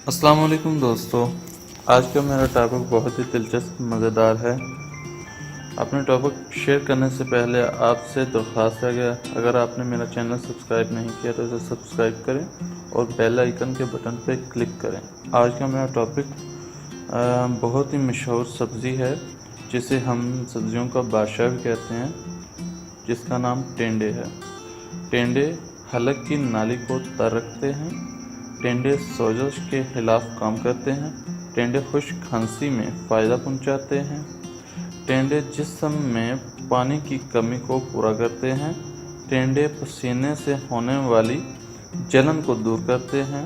अस्सलाम वालेकुम दोस्तों। आज का मेरा टॉपिक बहुत ही दिलचस्प मज़ेदार है। अपने टॉपिक शेयर करने से पहले आपसे दरख्वास्त है कि अगर आपने मेरा चैनल सब्सक्राइब नहीं किया तो इसे सब्सक्राइब करें और बेल आइकन के बटन पर क्लिक करें। आज का मेरा टॉपिक बहुत ही मशहूर सब्ज़ी है जिसे हम सब्ज़ियों का बादशाह भी कहते हैं, जिसका नाम टेंडे है। टेंडे हलक की नाली को तर रखते हैं। टेंडे सोजश के खिलाफ काम करते हैं। टेंडे खुश्क खांसी में फ़ायदा पहुंचाते हैं। टेंडे जिस्म में पानी की कमी को पूरा करते हैं। टेंडे पसीने से होने वाली जलन को दूर करते हैं।